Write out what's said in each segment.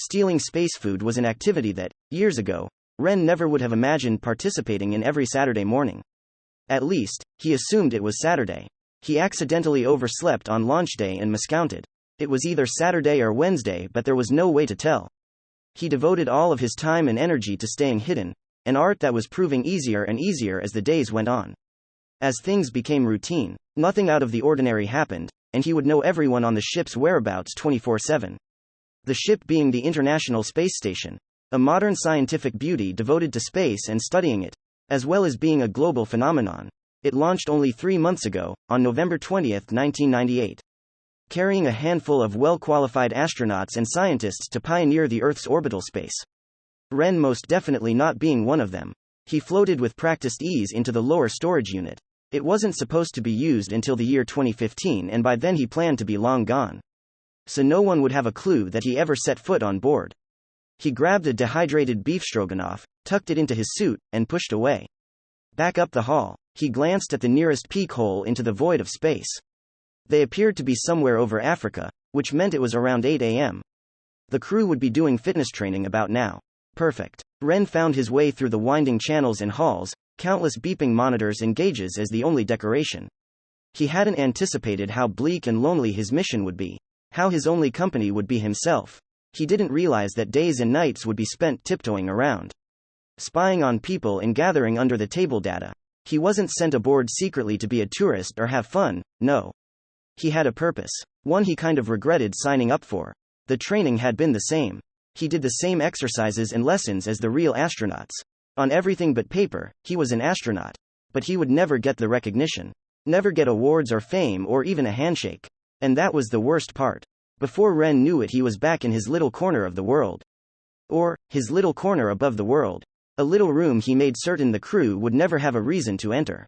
Stealing space food was an activity that, years ago, Ren never would have imagined participating in every Saturday morning. At least, he assumed it was Saturday. He accidentally overslept on launch day and miscounted. It was either Saturday or Wednesday, but there was no way to tell. He devoted all of his time and energy to staying hidden, an art that was proving easier and easier as the days went on. As things became routine, nothing out of the ordinary happened, and he would know everyone on the ship's whereabouts 24/7. The ship being the International Space Station, a modern scientific beauty devoted to space and studying it, as well as being a global phenomenon. It launched only 3 months ago, on November 20, 1998. Carrying a handful of well-qualified astronauts and scientists to pioneer the Earth's orbital space. Ren most definitely not being one of them. He floated with practiced ease into the lower storage unit. It wasn't supposed to be used until the year 2015, and by then he planned to be long gone. So no one would have a clue that he ever set foot on board. He grabbed a dehydrated beef stroganoff, tucked it into his suit, and pushed away. Back up the hall, he glanced at the nearest peak hole into the void of space. They appeared to be somewhere over Africa, which meant it was around 8 a.m. The crew would be doing fitness training about now. Perfect. Ren found his way through the winding channels and halls, countless beeping monitors and gauges as the only decoration. He hadn't anticipated how bleak and lonely his mission would be. How his only company would be himself. He didn't realize that days and nights would be spent tiptoeing around, spying on people and gathering under the table data. He wasn't sent aboard secretly to be a tourist or have fun, no. He had a purpose. One he kind of regretted signing up for. The training had been the same. He did the same exercises and lessons as the real astronauts. On everything but paper, he was an astronaut. But he would never get the recognition. Never get awards or fame or even a handshake. And that was the worst part. Before Ren knew it, he was back in his little corner of the world. Or, his little corner above the world. A little room he made certain the crew would never have a reason to enter.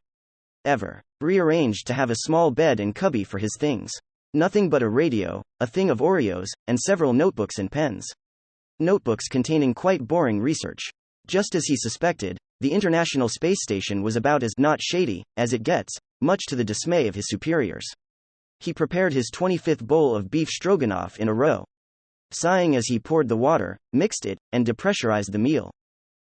Ever. Rearranged to have a small bed and cubby for his things. Nothing but a radio, a thing of Oreos, and several notebooks and pens. Notebooks containing quite boring research. Just as he suspected, the International Space Station was about as not shady as it gets, much to the dismay of his superiors. He prepared his 25th bowl of beef stroganoff in a row. Sighing as he poured the water, mixed it, and depressurized the meal.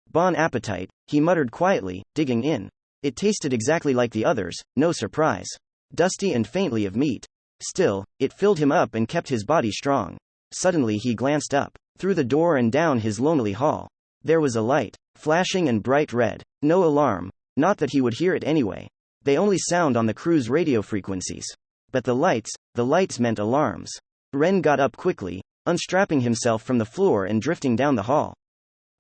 Bon appetite, he muttered quietly, digging in. It tasted exactly like the others, no surprise. Dusty and faintly of meat. Still, it filled him up and kept his body strong. Suddenly he glanced up, through the door and down his lonely hall. There was a light, flashing and bright red. No alarm, not that he would hear it anyway. They only sound on the crew's radio frequencies. But the lights meant alarms. Ren got up quickly, unstrapping himself from the floor and drifting down the hall.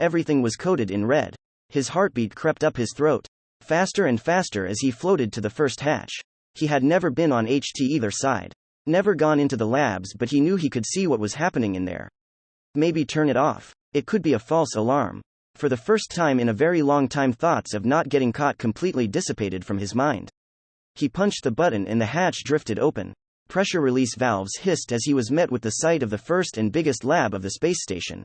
Everything was coated in red. His heartbeat crept up his throat, faster and faster as he floated to the first hatch. He had never been on HT either side. Never gone into the labs, but he knew he could see what was happening in there. Maybe turn it off. It could be a false alarm. For the first time in a very long time, thoughts of not getting caught completely dissipated from his mind. He punched the button and the hatch drifted open. Pressure release valves hissed as he was met with the sight of the first and biggest lab of the space station.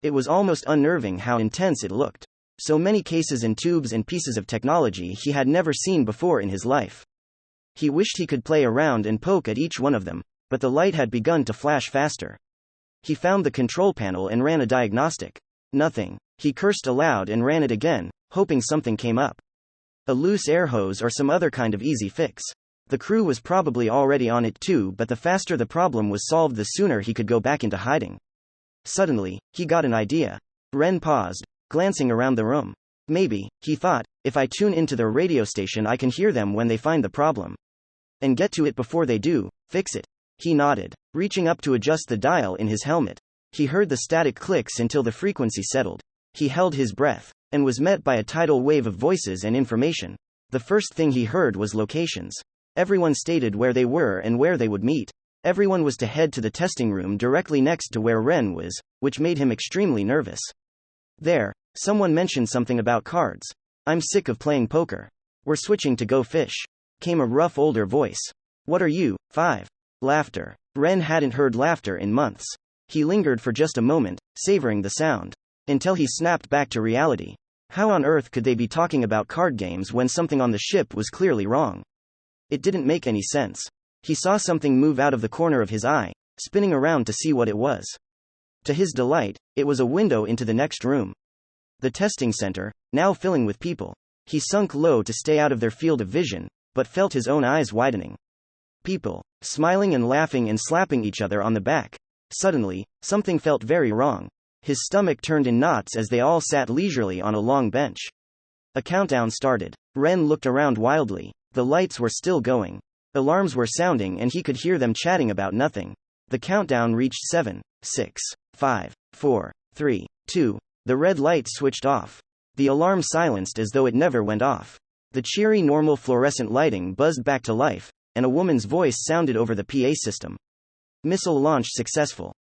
It was almost unnerving how intense it looked. So many cases and tubes and pieces of technology he had never seen before in his life. He wished he could play around and poke at each one of them, but the light had begun to flash faster. He found the control panel and ran a diagnostic. Nothing. He cursed aloud and ran it again, hoping something came up. A loose air hose or some other kind of easy fix. The crew was probably already on it too, but the faster the problem was solved, the sooner he could go back into hiding. Suddenly, he got an idea. Ren paused, glancing around the room. Maybe, he thought, if I tune into their radio station I can hear them when they find the problem. And get to it before they do, fix it. He nodded, reaching up to adjust the dial in his helmet. He heard the static clicks until the frequency settled. He held his breath, and was met by a tidal wave of voices and information. The first thing he heard was locations. Everyone stated where they were and where they would meet. Everyone was to head to the testing room directly next to where Ren was, which made him extremely nervous. There, someone mentioned something about cards. I'm sick of playing poker. We're switching to Go Fish. Came a rough older voice. What are you, 5? Laughter. Ren hadn't heard laughter in months. He lingered for just a moment, savoring the sound. Until he snapped back to reality. How on earth could they be talking about card games when something on the ship was clearly wrong? It didn't make any sense. He saw something move out of the corner of his eye, spinning around to see what it was. To his delight, it was a window into the next room. The testing center, now filling with people. He sunk low to stay out of their field of vision, but felt his own eyes widening. People, smiling and laughing and slapping each other on the back. Suddenly, something felt very wrong. His stomach turned in knots as they all sat leisurely on a long bench. A countdown started. Ren looked around wildly. The lights were still going. Alarms were sounding and he could hear them chatting about nothing. The countdown reached 7, 6, 5, 4, 3, 2. The red light switched off. The alarm silenced as though it never went off. The cheery normal fluorescent lighting buzzed back to life, and a woman's voice sounded over the PA system. Missile launch successful.